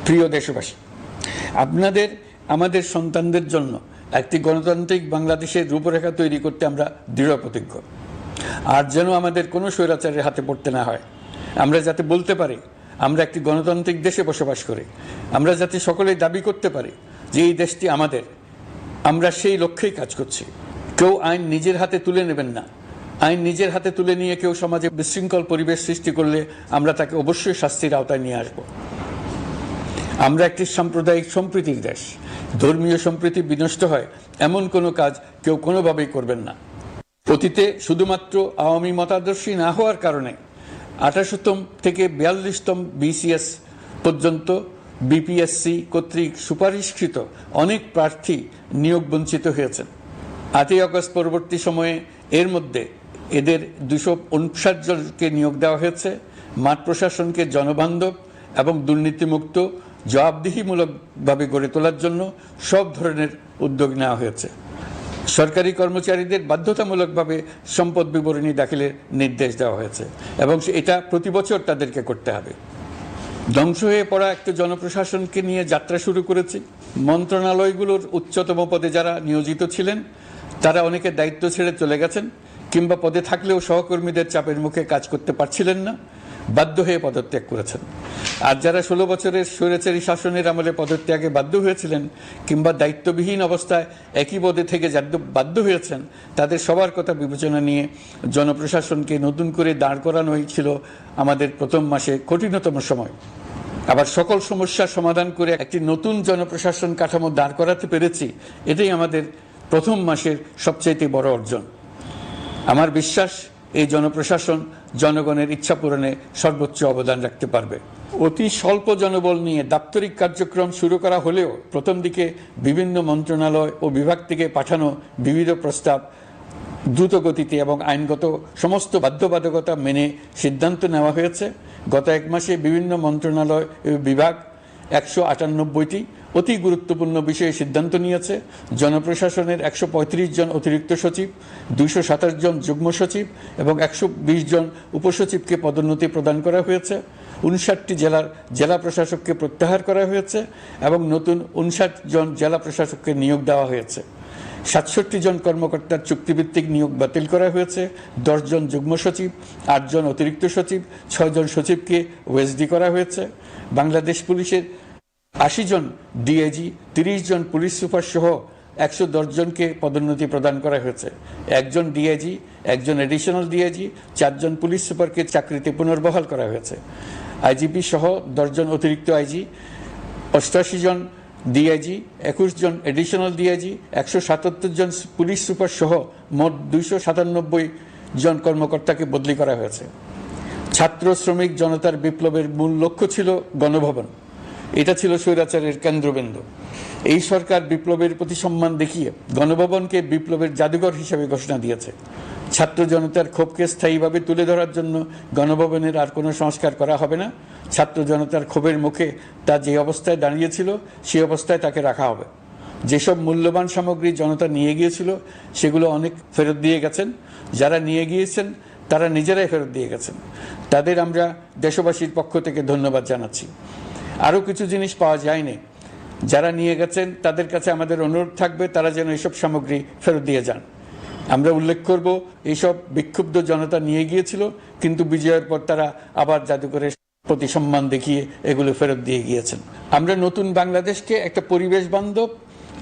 প্রিয় দেশবাসী, আপনাদের আমাদের সন্তানদের জন্য একটি গণতান্ত্রিক বাংলাদেশের রূপরেখা তৈরি করতে আমরা দৃঢ় প্রতিজ্ঞ। আর যেন আমাদের কোনো স্বৈরাচারের হাতে পড়তে না হয়। আমরা যাতে বলতে পারি আমরা একটি গণতান্ত্রিক দেশে বসবাস করি, আমরা যাতে সকলেই দাবি করতে পারি যে এই দেশটি আমাদের, আমরা সেই লক্ষ্যেই কাজ করছি। কেউ আইন নিজের হাতে তুলে নেবেন না। আইন নিজের হাতে তুলে নিয়ে কেউ সমাজে বিশৃঙ্খল পরিবেশ সৃষ্টি করলে আমরা তাকে অবশ্যই শাস্তির আওতায় নিয়ে আসব। আমরা একটি সাম্প্রদায়িক সম্প্রীতির দেশ। ধর্মীয় সম্প্রীতি বিনষ্ট হয় এমন কোনো কাজ কেউ কোনোভাবেই করবেন না। অতীতে শুধুমাত্র আওয়ামী মতাদর্শী না হওয়ার কারণে 28তম থেকে 42তম BCS পর্যন্ত BPSC কর্তৃক সুপারিশকৃত অনেক প্রার্থী নিয়োগ বঞ্চিত হয়েছেন। 8ই আগস্ট পরবর্তী সময়ে এর মধ্যে এদের 259 জনকে নিয়োগ দেওয়া হয়েছে। মাঠ প্রশাসনকে জনবান্ধব এবং দুর্নীতিমুক্ত জবাবদিহিমূলকভাবে গড়ে তোলার জন্য সব ধরনের উদ্যোগ নেওয়া হয়েছে। সরকারি কর্মচারীদের বাধ্যতামূলকভাবে সম্পদ বিবরণী দাখিলের নির্দেশ দেওয়া হয়েছে এবং এটা প্রতি বছর তাদেরকে করতে হবে। ধ্বংস হয়ে পড়া একটা জনপ্রশাসনকে নিয়ে যাত্রা শুরু করেছি। মন্ত্রণালয়গুলোর উচ্চতম পদে যারা নিয়োজিত ছিলেন তারা অনেকে দায়িত্ব ছেড়ে চলে গেছেন, কিংবা পদে থাকলেও সহকর্মীদের চাপের মুখে কাজ করতে পারছিলেন না, বাধ্য হয়ে পদত্যাগ করেছেন। আর যারা 16 বছরের স্বৈরাচারী শাসনের আমলে পদত্যাগে বাধ্য হয়েছিলেন কিংবা দায়িত্ববিহীন অবস্থায় একই পদে থেকে বাধ্য হয়েছেন, তাদের সবার কথা বিবেচনা নিয়ে জনপ্রশাসনকে নতুন করে দাঁড় করানোই ছিল আমাদের প্রথম মাসে কঠিনতম সময়। আবার সকল সমস্যার সমাধান করে একটি নতুন জনপ্রশাসন কাঠামো দাঁড় করাতে পেরেছি, এটাই আমাদের প্রথম মাসের সবচাইতে বড় অর্জন। আমার বিশ্বাস এই জনপ্রশাসন জনগণের ইচ্ছা পূরণে সর্বোচ্চ অবদান রাখতে পারবে। অতি স্বল্প জনবল নিয়ে দাপ্তরিক কার্যক্রম শুরু করা হলেও প্রথম দিকে বিভিন্ন মন্ত্রণালয় ও বিভাগ থেকে পাঠানো বিবিধ প্রস্তাব দ্রুত গতিতে এবং আইনগত সমস্ত বাধ্যবাধকতা মেনে সিদ্ধান্ত নেওয়া হয়েছে। গত 1 মাসে বিভিন্ন মন্ত্রণালয় ও বিভাগ 198টি অতি গুরুত্বপূর্ণ বিষয়ে সিদ্ধান্ত নিয়েছে। জনপ্রশাসনের 135 জন অতিরিক্ত সচিব, 227 জন যুগ্ম সচিব এবং 120 জন উপসচিবকে পদোন্নতি প্রদান করা হয়েছে। 59টি জেলার জেলা প্রশাসককে প্রত্যাহার করা হয়েছে এবং নতুন 59 জন জেলা প্রশাসককে নিয়োগ দেওয়া হয়েছে। 67 জন কর্মকর্তার চুক্তিভিত্তিক নিয়োগ বাতিল করা হয়েছে। 10 জন যুগ্ম সচিব, 8 জন অতিরিক্ত সচিব, 6 জন সচিবকে ওএসডি করা হয়েছে। বাংলাদেশ পুলিশের 80 জন ডিআইজি, 30 জন পুলিশ সুপার সহ 110 জনকে পদোন্নতি প্রদান করা হয়েছে। 1 জন ডিআইজি, 1 জন এডিশনাল ডিআইজি, 4 জন পুলিশ সুপারকে চাকরিতে পুনর্বহাল করা হয়েছে। আইজিপি সহ 10 জন অতিরিক্ত আইজি, 88 জন ডিআইজি, 21 জন এডিশনাল ডিআইজি, 177 জন পুলিশ সুপার সহ মোট 297 জন কর্মকর্তাকে বদলি করা হয়েছে। ছাত্র শ্রমিক জনতার বিপ্লবের মূল লক্ষ্য ছিল গণভবন। এটা ছিল স্বৈরাচারের কেন্দ্রবিন্দু। এই সরকার বিপ্লবের প্রতি সম্মান দেখিয়ে গণভবনকে বিপ্লবের জাদুঘর হিসেবে ঘোষণা দিয়েছে। ছাত্র জনতার ক্ষোভকে স্থায়ীভাবে তুলে ধরার জন্য গণভবনের আর কোনো সংস্কার করা হবে না। ছাত্র জনতার ক্ষোভের মুখে তা যে অবস্থায় দাঁড়িয়েছিল সেই অবস্থায় তাকে রাখা হবে। যেসব মূল্যবান সামগ্রী জনতা নিয়ে গিয়েছিল সেগুলো অনেক ফেরত দিয়ে গেছেন। যারা নিয়ে গিয়েছেন তারা নিজেরাই ফেরত দিয়ে গেছেন। তাদের আমরা দেশবাসীর পক্ষ থেকে ধন্যবাদ জানাচ্ছি। আরও কিছু জিনিস পাওয়া যায়নি, যারা নিয়ে গেছেন তাদের কাছে আমাদের অনুরোধ থাকবে তারা যেন এইসব সামগ্রী ফেরত দিয়ে যান। আমরা উল্লেখ করব এইসব বিক্ষুব্ধ জনতা নিয়ে গিয়েছিল, কিন্তু বিজয়ের পর তারা আবার জাদুঘরের প্রতি সম্মান দেখিয়ে এগুলো ফেরত দিয়ে গিয়েছেন। আমরা নতুন বাংলাদেশকে একটা পরিবেশ বান্ধব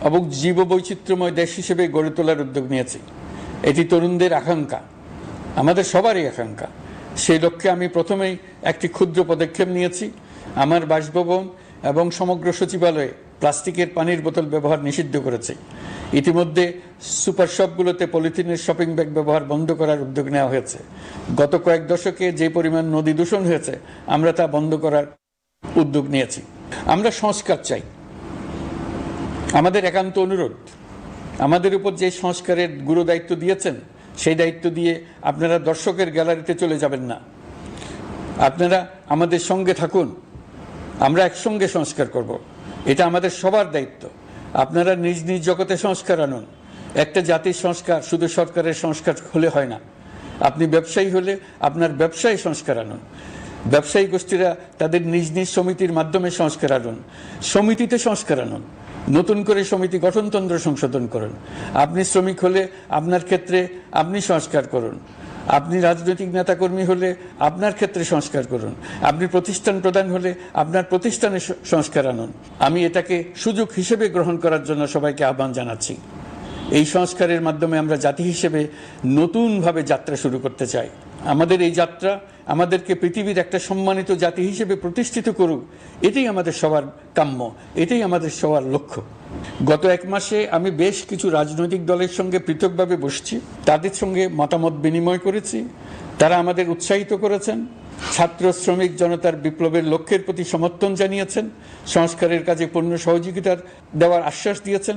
এবং জীববৈচিত্র্যময় দেশ হিসেবে গড়ে তোলার উদ্যোগ নিয়েছি। এটি তরুণদের আকাঙ্ক্ষা, আমাদের সবারই আকাঙ্ক্ষা। সেই লক্ষ্যে আমি প্রথমেই একটি ক্ষুদ্র পদক্ষেপ নিয়েছি। আমার বাসভবন এবং সমগ্র সচিবালয়ে প্লাস্টিকের পানির বোতল ব্যবহার নিষিদ্ধ করেছে। ইতিমধ্যে সুপার শপগুলোতে পলিথিনের শপিং ব্যাগ ব্যবহার বন্ধ করার উদ্যোগ নেওয়া হয়েছে। গত কয়েক দশকে যে পরিমাণ নদী দূষণ হয়েছে, আমরা তা বন্ধ করার উদ্যোগ নিয়েছি। আমরা সংস্কার চাই। আমাদের একান্ত অনুরোধ, আমাদের উপর যে সংস্কারের গুরু দায়িত্ব দিয়েছেন, সেই দায়িত্ব দিয়ে আপনারা দর্শকের গ্যালারিতে চলে যাবেন না। আপনারা আমাদের সঙ্গে থাকুন, আমরা একসঙ্গে সংস্কার করব। এটা আমাদের সবার দায়িত্ব। আপনারা নিজ নিজ জগতে সংস্কার আনুন। একটা জাতির সংস্কার শুধু সরকারের সংস্কার হলে হয় না। আপনি ব্যবসায়ী হলে আপনার ব্যবসায় সংস্কার আনুন। ব্যবসায়ী গোষ্ঠীরা তাদের নিজ নিজ সমিতির মাধ্যমে সংস্কার আনুন। সমিতিতে সংস্কার আনুন। নতুন করে সমিতি গঠনতন্ত্র সংশোধন করুন। আপনি শ্রমিক হলে আপনার ক্ষেত্রে আপনি সংস্কার করুন। আপনি রাজনৈতিক নেতাকর্মী হলে আপনার ক্ষেত্রে সংস্কার করুন। আপনি প্রতিষ্ঠান প্রধান হলে আপনার প্রতিষ্ঠানে সংস্কার আনুন। আমি এটাকে সুযোগ হিসেবে গ্রহণ করার জন্য সবাইকে আহ্বান জানাচ্ছি। এই সংস্কারের মাধ্যমে আমরা জাতি হিসেবে নতুনভাবে যাত্রা শুরু করতে চাই। আমাদের এই যাত্রা আমাদেরকে পৃথিবীর একটা সম্মানিত জাতি হিসেবে প্রতিষ্ঠিত করুক, এটাই আমাদের সবার কাম্য, এটাই আমাদের সবার লক্ষ্য। গত এক মাসে আমি বেশ কিছু রাজনৈতিক দলের সঙ্গে পৃথকভাবে বসছি, তাদের সঙ্গে মতামত বিনিময় করেছি। তারা আমাদের উৎসাহিত করেছেন, ছাত্র শ্রমিক জনতার বিপ্লবের লক্ষ্যের প্রতি সমর্থন জানিয়েছেন, সংস্কারের কাজে পূর্ণ সহযোগিতার দেওয়ার আশ্বাস দিয়েছেন।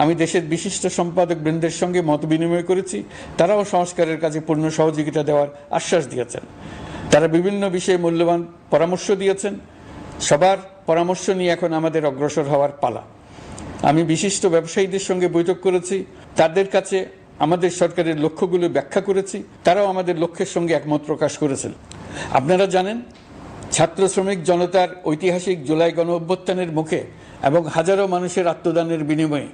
আমি দেশের বিশিষ্ট সম্পাদক বৃন্দের সঙ্গে মত বিনিময় করেছি, তারাও সংস্কারের কাজে পূর্ণ সহযোগিতা দেওয়ার আশ্বাস দিয়েছেন। তারা বিভিন্ন বিষয়ে মূল্যবান পরামর্শ দিয়েছেন। সবার পরামর্শ নিয়ে এখন আমাদের অগ্রসর হওয়ার পালা। আমি বিশিষ্ট ব্যবসায়ীদের সঙ্গে বৈঠক করেছি, তাদের কাছে আমাদের সরকারের লক্ষ্যগুলো ব্যাখ্যা করেছি, তারাও আমাদের লক্ষ্যের সঙ্গে একমত প্রকাশ করেছেন। আপনারা জানেন, ছাত্র শ্রমিক জনতার ঐতিহাসিক জুলাই গণ অভ্যুত্থানের মুখে এবং হাজারো মানুষের আত্মদানের বিনিময়ে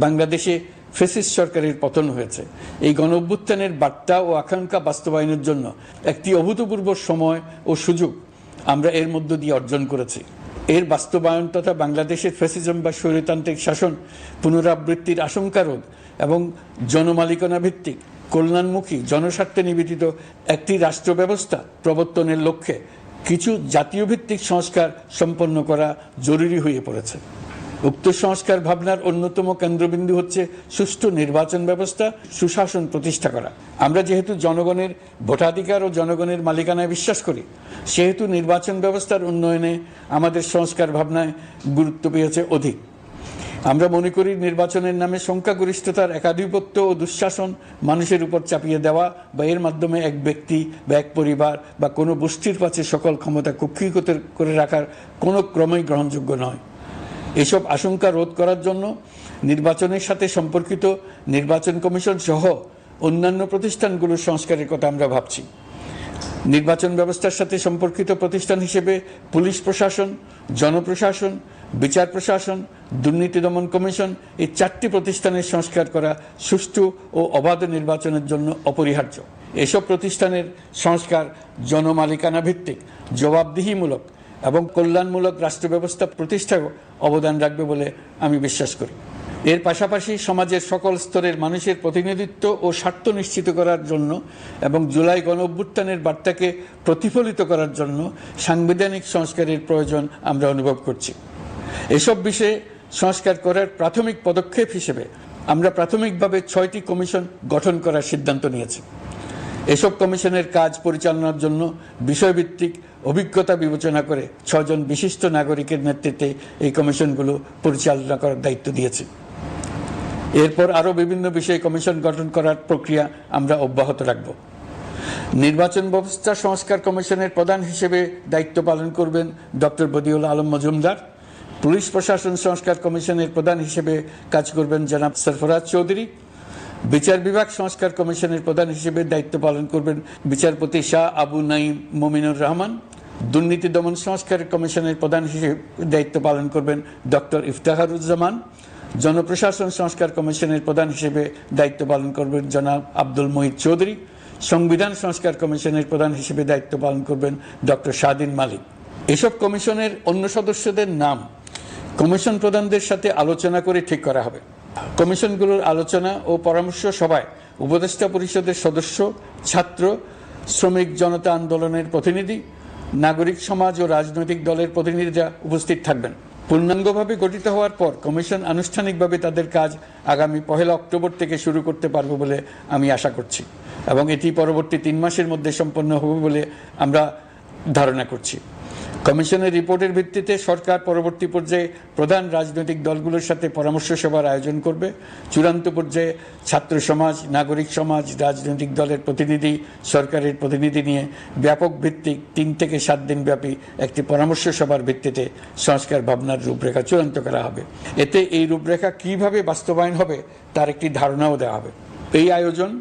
বাংলাদেশে ফ্যাসিস্ট সরকারের পতন হয়েছে। এই গণ অভ্যুত্থানের বার্তা ও আকাঙ্ক্ষা বাস্তবায়নের জন্য একটি অভূতপূর্ব সময় ও সুযোগ আমরা এর মধ্য দিয়ে অর্জন করেছি। এর বাস্তবায়ন তথা বাংলাদেশের ফ্যাসিজম বা স্বৈরতান্ত্রিক শাসন পুনরাবৃত্তির আশঙ্কা রোধ এবং জনমালিকানা ভিত্তিক কল্যাণমুখী জনস্বার্থে নিবেদিত একটি রাষ্ট্র ব্যবস্থা প্রবর্তনের লক্ষ্যে কিছু জাতীয় ভিত্তিক সংস্কার সম্পন্ন করা জরুরি হয়ে পড়েছে। উক্ত সংস্কার ভাবনার অন্যতম কেন্দ্রবিন্দু হচ্ছে সুষ্ঠু নির্বাচন ব্যবস্থা, সুশাসন প্রতিষ্ঠা করা। আমরা যেহেতু জনগণের ভোটাধিকার ও জনগণের মালিকানায় বিশ্বাস করি, সেহেতু নির্বাচন ব্যবস্থার উন্নয়নে আমাদের সংস্কার ভাবনায় গুরুত্ব পেয়েছে অধিক। আমরা মনে করি নির্বাচনের নামে সংখ্যাগরিষ্ঠতার একাধিপত্য ও দুঃশাসন মানুষের উপর চাপিয়ে দেওয়া বা এর মাধ্যমে এক ব্যক্তি বা এক পরিবার বা কোনো গোষ্ঠীর কাছে সকল ক্ষমতা কুক্ষিগত করে রাখার কোনো ক্রমেই গ্রহণযোগ্য নয়। এসব আশঙ্কা রোধ করার জন্য নির্বাচনের সাথে সম্পর্কিত নির্বাচন কমিশন সহ অন্যান্য প্রতিষ্ঠানগুলোর সংস্কারের কথা আমরা ভাবছি। নির্বাচন ব্যবস্থার সাথে সম্পর্কিত প্রতিষ্ঠান হিসেবে পুলিশ প্রশাসন, জনপ্রশাসন, বিচার প্রশাসন, দুর্নীতি দমন কমিশন, এই 4টি প্রতিষ্ঠানের সংস্কার করা সুষ্ঠু ও অবাধ নির্বাচনের জন্য অপরিহার্য। এসব প্রতিষ্ঠানের সংস্কার জনমালিকানা ভিত্তিক, জবাবদিহিমূলক এবং কল্যাণমূলক রাষ্ট্র ব্যবস্থা প্রতিষ্ঠায় অবদান রাখবে বলে আমি বিশ্বাস করি। এর পাশাপাশি সমাজের সকল স্তরের মানুষের প্রতিনিধিত্ব ও স্বার্থ নিশ্চিত করার জন্য এবং জুলাই গণ অভ্যুত্থানের বার্তাকে প্রতিফলিত করার জন্য সাংবিধানিক সংস্কারের প্রয়োজন আমরা অনুভব করছি। এসব বিষয়ে সংস্কার করার প্রাথমিক পদক্ষেপ হিসেবে আমরা প্রাথমিকভাবে 6টি কমিশন গঠন করার সিদ্ধান্ত নিয়েছি। এসব কমিশনের কাজ পরিচালনার জন্য বিষয়ভিত্তিক অভিজ্ঞতা বিবেচনা করে 6 জন বিশিষ্ট নাগরিকের নেতৃত্বে এই কমিশনগুলো পরিচালনা করার দায়িত্ব দিয়েছি। এরপর আরও বিভিন্ন বিষয়ে কমিশন গঠন করার প্রক্রিয়া আমরা অব্যাহত রাখব। নির্বাচন ব্যবস্থা সংস্কার কমিশনের প্রধান হিসেবে দায়িত্ব পালন করবেন ডক্টর বদিউল আলম মজুমদার। পুলিশ প্রশাসন সংস্কার কমিশনের প্রধান হিসেবে কাজ করবেন জনাব সরফরাজ চৌধুরী। বিচার বিভাগ সংস্কার কমিশনের প্রধান হিসেবে দায়িত্ব পালন করবেন বিচারপতি শাহ আবু নাঈম মমিনুর রহমান। দুর্নীতি দমন সংস্কার কমিশনের প্রধান হিসেবে দায়িত্ব পালন করবেন ডক্টর ইফতেখারুজ্জামান। জনপ্রশাসন সংস্কার কমিশনের প্রধান হিসেবে দায়িত্ব পালন করবেন জনাব আব্দুল মুহিত চৌধুরী। সংবিধান সংস্কার কমিশনের প্রধান হিসেবে দায়িত্ব পালন করবেন ডক্টর শাহদিন মালিক। এসব কমিশনের অন্য সদস্যদের নাম কমিশন প্রধানদের সাথে আলোচনা করে ঠিক করা হবে। কমিশনগুলোর আলোচনা ও পরামর্শ সভায় উপদেষ্টা পরিষদের সদস্য, ছাত্র, শ্রমিক জনতা আন্দোলনের প্রতিনিধি, নাগরিক সমাজ ও রাজনৈতিক দলের প্রতিনিধিরা উপস্থিত থাকবেন। পূর্ণাঙ্গভাবে গঠিত হওয়ার পর কমিশন আনুষ্ঠানিকভাবে তাদের কাজ আগামী 1 অক্টোবর থেকে শুরু করতে পারবে বলে আমি আশা করছি এবং এটি পরবর্তী 3 মাসের মধ্যে সম্পন্ন হবে বলে আমরা ধারণা করছি। কমিশনের রিপোর্টের ভিত্তিতে সরকার পরবর্তী পর্যায়ে প্রধান রাজনৈতিক দলগুলোর সাথে পরামর্শ সভার আয়োজন করবে। চূড়ান্ত পর্যায়ে ছাত্র সমাজ, নাগরিক সমাজ, রাজনৈতিক দলের প্রতিনিধি, সরকারের প্রতিনিধি নিয়ে ব্যাপক ভিত্তিক 3 থেকে 7 দিন ব্যাপী একটি পরামর্শ সভার ভিত্তিতে সংস্কার ভাবনার রূপরেখা চূড়ান্ত করা হবে। এতে এই রূপরেখা কিভাবে বাস্তবায়ন হবে তার একটি ধারণাও দেওয়া হবে। এই আয়োজন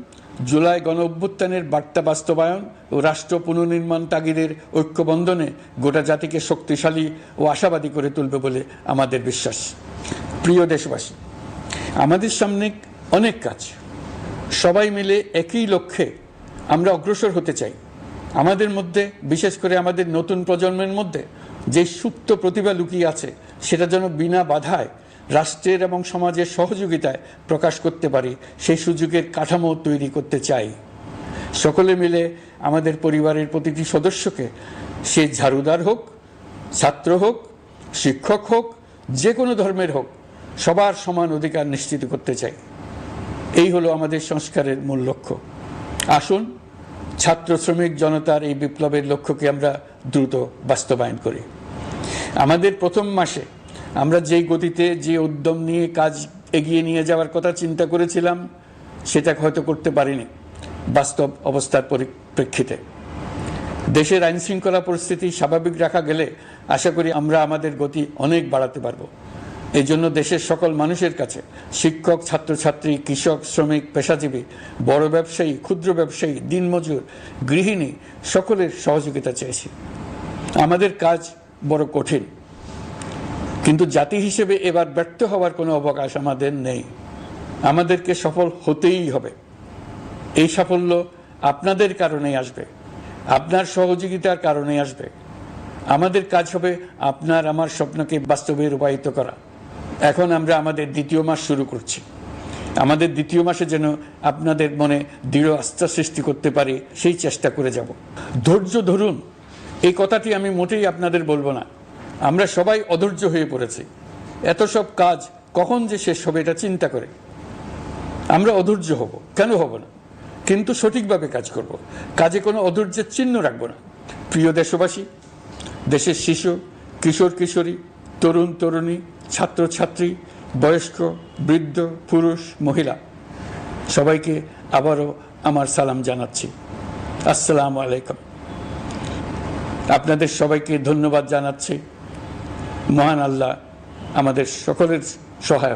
জুলাই গণ অভ্যুত্থানের বার্তা বাস্তবায়ন ও রাষ্ট্র পুনর্নির্মাণ তাগিদের ঐক্যবন্ধনে গোটা জাতিকে শক্তিশালী ও আশাবাদী করে তুলবে বলে আমাদের বিশ্বাস। প্রিয় দেশবাসী, আমাদের সামনে অনেক কাজ, সবাই মিলে একই লক্ষ্যে আমরা অগ্রসর হতে চাই। আমাদের মধ্যে, বিশেষ করে আমাদের নতুন প্রজন্মের মধ্যে যে সুপ্ত প্রতিভা লুকিয়ে আছে সেটা যেন বিনা বাধায় রাষ্ট্রের এবং সমাজের সহযোগিতায় প্রকাশ করতে পারি, সেই সুযোগের কাঠামো তৈরি করতে চাই। সকলে মিলে আমাদের পরিবারের প্রতিটি সদস্যকে, সে ঝাড়ুদার হোক, ছাত্র হোক, শিক্ষক হোক, যে কোনো ধর্মের হোক, সবার সমান অধিকার নিশ্চিত করতে চাই। এই হলো আমাদের সংস্কারের মূল লক্ষ্য। আসুন ছাত্র শ্রমিক জনতার এই বিপ্লবের লক্ষ্যকে আমরা দ্রুত বাস্তবায়ন করি। আমাদের প্রথম মাসে আমরা যেই গতিতে, যে উদ্যম নিয়ে কাজ এগিয়ে নিয়ে যাওয়ার কথা চিন্তা করেছিলাম সেটা হয়তো করতে পারিনি বাস্তব অবস্থার পরিপ্রেক্ষিতে। দেশের আইন শৃঙ্খলা পরিস্থিতি স্বাভাবিক রাখা গেলে আশা করি আমরা আমাদের গতি অনেক বাড়াতে পারবো। এই জন্য দেশের সকল মানুষের কাছে, শিক্ষক, ছাত্রছাত্রী, কৃষক, শ্রমিক, পেশাজীবী, বড় ব্যবসায়ী, ক্ষুদ্র ব্যবসায়ী, দিনমজুর, গৃহিণী, সকলের সহযোগিতা চেয়েছি। আমাদের কাজ বড় কঠিন, কিন্তু জাতি হিসেবে এবার ব্যর্থ হওয়ার কোনো অবকাশ আমাদের নেই। আমাদেরকে সফল হতেই হবে। এই সাফল্য আপনাদের কারণেই আসবে, আপনার সহযোগিতার কারণেই আসবে। আমাদের কাজ হবে আপনার আমার স্বপ্নকে বাস্তবে রূপায়িত করা। এখন আমরা আমাদের 2য় মাস শুরু করছি। আমাদের 2য় মাসে যেন আপনাদের মনে দৃঢ় আস্থা সৃষ্টি করতে পারি, সেই চেষ্টা করে যাব। ধৈর্য ধরুন, এই কথাটি আমি মোটেই আপনাদের বলবো না। আমরা সবাই অধৈর্য হয়ে পড়েছি। এত সব কাজ কখন যে শেষ হবে এটা চিন্তা করে আমরা অধৈর্য হব, কেন হব না? কিন্তু সঠিকভাবে কাজ করব, কাজে কোনো অধৈর্যের চিহ্ন রাখবো না। প্রিয় দেশবাসী, দেশের শিশু, কিশোর কিশোরী, তরুণ তরুণী, ছাত্র ছাত্রী, বয়স্ক, বৃদ্ধ, পুরুষ, মহিলা, সবাইকে আবারও আমার সালাম জানাচ্ছি। আসসালামু আলাইকুম। আপনাদের সবাইকে ধন্যবাদ জানাচ্ছি। মহান আল্লাহ আমাদের সকলের সহায়।